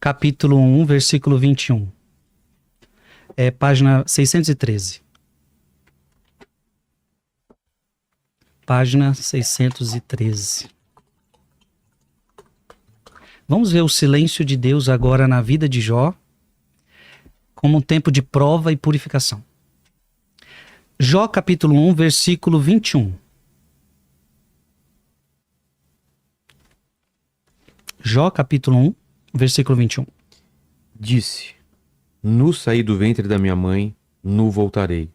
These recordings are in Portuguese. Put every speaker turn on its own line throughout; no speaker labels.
capítulo 1, versículo 21. É página 613. Página 613. Vamos ver o silêncio de Deus agora na vida de Jó como um tempo de prova e purificação. Jó capítulo 1, versículo 21. Jó capítulo 1, versículo 21.
Disse: Nu saí do ventre da minha mãe, nu voltarei.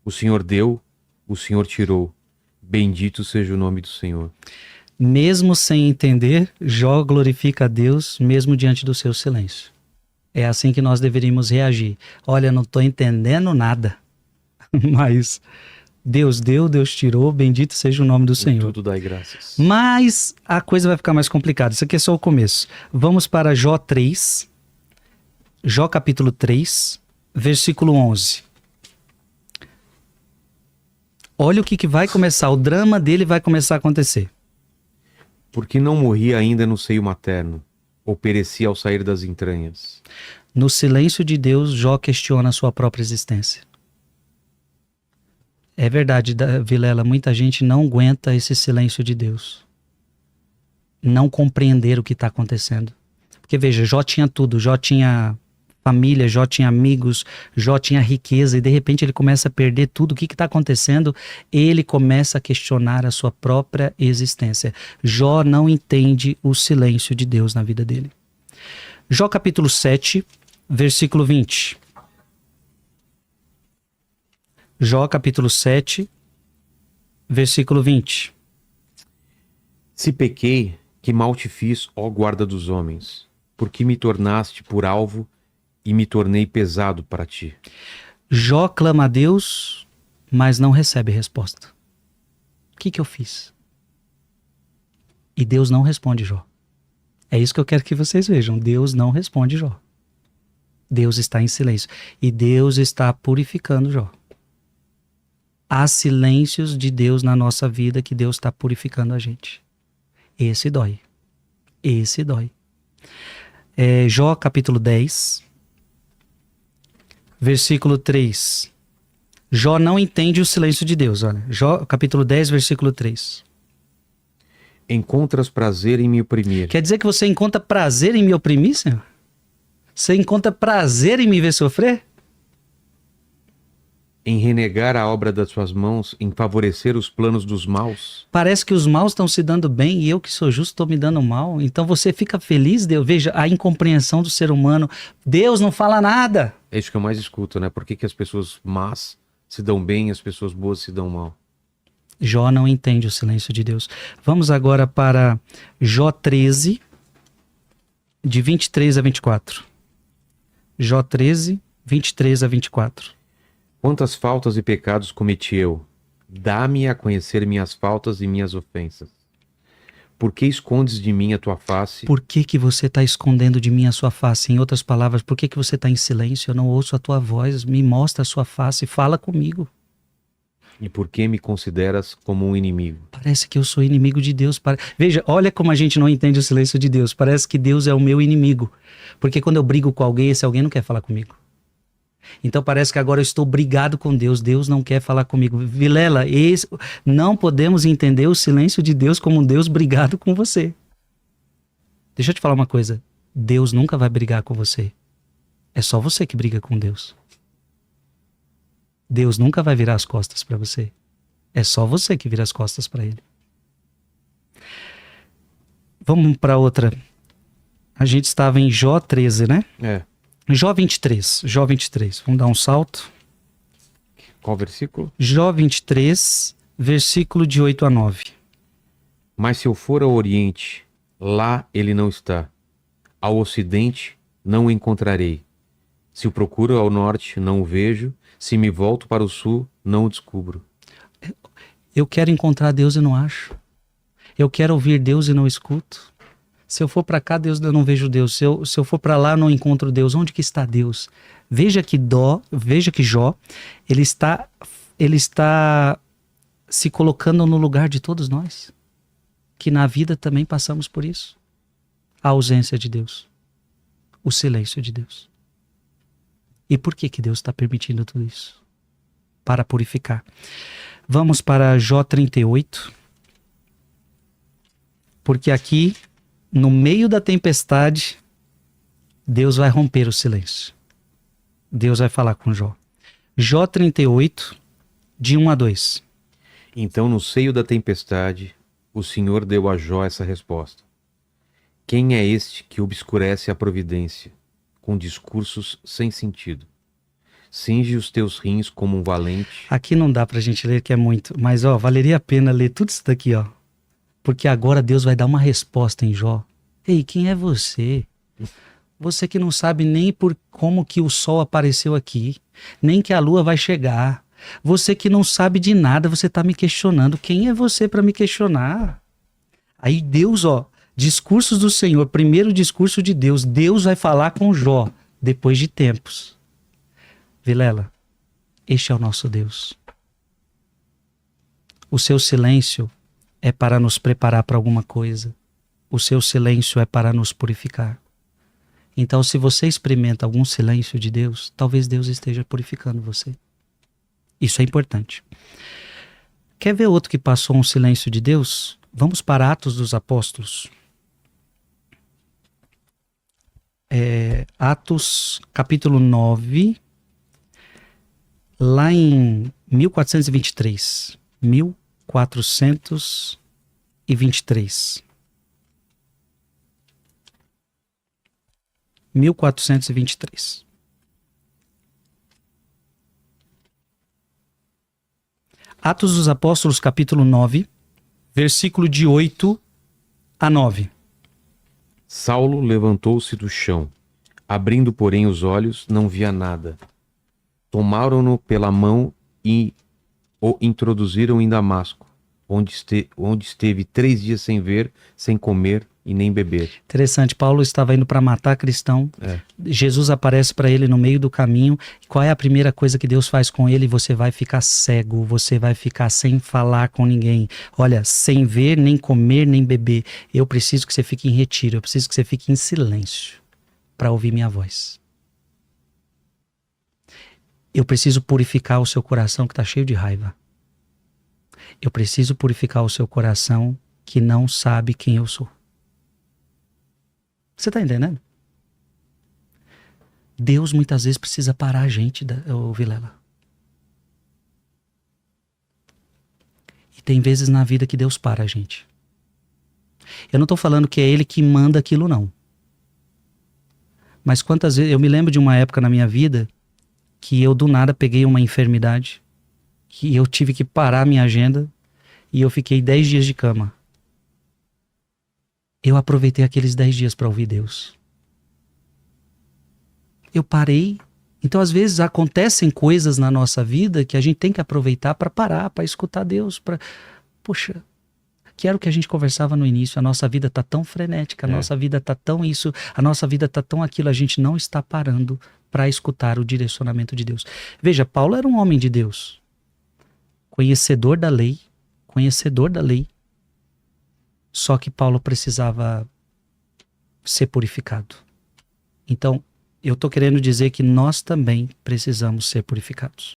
O Senhor deu, o Senhor tirou. Bendito seja o nome do Senhor.
Mesmo sem entender, Jó glorifica a Deus mesmo diante do seu silêncio. É assim que nós deveríamos reagir. Olha, não estou entendendo nada, mas Deus deu, Deus tirou, bendito seja o nome do Senhor.
Tudo dai graças.
Mas a coisa vai ficar mais complicada. Isso aqui é só o começo. Vamos para Jó 3, Jó capítulo 3, versículo 11. Olha o que vai começar, o drama dele vai começar a acontecer.
Porque não morri ainda no seio materno, ou pereci ao sair das entranhas.
No silêncio de Deus, Jó questiona a sua própria existência. É verdade, Vilela, muita gente não aguenta esse silêncio de Deus. Não compreender o que está acontecendo. Porque veja, Jó tinha tudo, Jó tinha família, Jó tinha amigos, Jó tinha riqueza e de repente ele começa a perder tudo. O que está acontecendo? Ele começa a questionar a sua própria existência. Jó não entende o silêncio de Deus na vida dele. Jó capítulo 7, versículo 20. Jó capítulo 7, versículo 20.
Se pequei, que mal te fiz, ó guarda dos homens, porque me tornaste por alvo e me tornei pesado para ti.
Jó clama a Deus, mas não recebe resposta. O que eu fiz? E Deus não responde Jó. É isso que eu quero que vocês vejam. Deus não responde Jó. Deus está em silêncio. E Deus está purificando Jó. Há silêncios de Deus na nossa vida que Deus está purificando a gente. Esse dói. Esse dói. Jó capítulo 10, versículo 3. Jó não entende o silêncio de Deus. Olha, Jó capítulo 10, versículo 3.
Encontras prazer em me oprimir.
Quer dizer que você encontra prazer em me oprimir, Senhor? Você encontra prazer em me ver sofrer?
Em renegar a obra das suas mãos, em favorecer os planos dos maus.
Parece que os maus estão se dando bem e eu que sou justo estou me dando mal. Então você fica feliz, Deus? Veja a incompreensão do ser humano. Deus não fala nada.
É isso que eu mais escuto, né? Por que as pessoas más se dão bem e as pessoas boas se dão mal?
Jó não entende o silêncio de Deus. Vamos agora para Jó 13, de 23 a 24. Jó 13, 23 a 24.
Quantas faltas e pecados cometi eu? Dá-me a conhecer minhas faltas e minhas ofensas. Por que escondes de mim a tua face?
Por que você está escondendo de mim a sua face? Em outras palavras, por que você está em silêncio? Eu não ouço a tua voz. Me mostra a sua face. Fala comigo.
E por que me consideras como um inimigo?
Parece que eu sou inimigo de Deus. Veja, olha como a gente não entende o silêncio de Deus. Parece que Deus é o meu inimigo. Porque quando eu brigo com alguém, esse alguém não quer falar comigo. Então parece que agora eu estou brigado com Deus. Deus não quer falar comigo. Vilela, não podemos entender o silêncio de Deus como um Deus brigado com você. Deixa eu te falar uma coisa. Deus nunca vai brigar com você. É só você que briga com Deus. Deus nunca vai virar as costas para você. É só você que vira as costas para Ele. Vamos para outra. A gente estava em Jó 13, né? Jó 23. Jó 23. Vamos dar um salto.
Qual versículo?
Jó 23, versículo de 8 a 9.
Mas se eu for ao oriente, lá ele não está. Ao ocidente, não o encontrarei. Se o procuro ao norte, não o vejo. Se me volto para o sul, não o descubro.
Eu quero encontrar Deus e não acho. Eu quero ouvir Deus e não escuto. Se eu for para cá, Deus, eu não vejo Deus. Se eu for para lá, eu não encontro Deus. Onde que está Deus? Veja que Jó, ele está se colocando no lugar de todos nós. Que na vida também passamos por isso. A ausência de Deus. o silêncio de Deus. E por que que Deus está permitindo tudo isso? Para purificar. Vamos para Jó 38. Porque aqui, no meio da tempestade, Deus vai romper o silêncio. Deus vai falar com Jó. Jó 38, de 1 a 2.
Então, no seio da tempestade, o Senhor deu a Jó essa resposta. Quem é este que obscurece a providência, com discursos sem sentido? Cinge os teus rins como um valente.
Aqui não dá pra gente ler, que é muito. Mas, valeria a pena ler tudo isso daqui, Porque agora Deus vai dar uma resposta em Jó. Ei, quem é você? Você que não sabe nem por como que o sol apareceu aqui, nem que a lua vai chegar. Você que não sabe de nada, você tá me questionando. Quem é você para me questionar? Aí Deus, discursos do Senhor, primeiro discurso de Deus. Deus vai falar com Jó depois de tempos. Vilela, este é o nosso Deus. O seu silêncio é para nos preparar para alguma coisa. O seu silêncio é para nos purificar. Então, se você experimenta algum silêncio de Deus, talvez Deus esteja purificando você. Isso é importante. Quer ver outro que passou um silêncio de Deus? Vamos para Atos dos Apóstolos. Atos, capítulo 9, lá em 1423. 1423. 1423. Atos dos Apóstolos, capítulo 9, versículo de 8 a 9.
Saulo levantou-se do chão. Abrindo, porém, os olhos, não via nada. Tomaram-no pela mão e o introduziram em Damasco, onde esteve 3 dias sem ver, sem comer e nem beber.
Interessante, Paulo estava indo para matar cristão. Jesus aparece para ele no meio do caminho. Qual é a primeira coisa que Deus faz com ele? Você vai ficar cego, você vai ficar sem falar com ninguém. Olha, sem ver, nem comer, nem beber. Eu preciso que você fique em retiro, eu preciso que você fique em silêncio para ouvir minha voz. Eu preciso purificar o seu coração que está cheio de raiva. Eu preciso purificar o seu coração que não sabe quem eu sou. Você está entendendo? Deus muitas vezes precisa parar a gente, Vilela. E tem vezes na vida que Deus para a gente. Eu não estou falando que é Ele que manda aquilo, não. Mas quantas vezes... Eu me lembro de uma época na minha vida que eu do nada peguei uma enfermidade, que eu tive que parar a minha agenda e eu fiquei 10 dias de cama. Eu aproveitei aqueles 10 dias para ouvir Deus. Eu parei. Então, às vezes, acontecem coisas na nossa vida que a gente tem que aproveitar para parar, para escutar Deus. Poxa, que era o que a gente conversava no início. A nossa vida está tão frenética, a nossa vida está tão isso, a nossa vida está tão aquilo. A gente não está parando para escutar o direcionamento de Deus. Veja, Paulo era um homem de Deus. Conhecedor da lei. Só que Paulo precisava ser purificado. Então, eu estou querendo dizer que nós também precisamos ser purificados.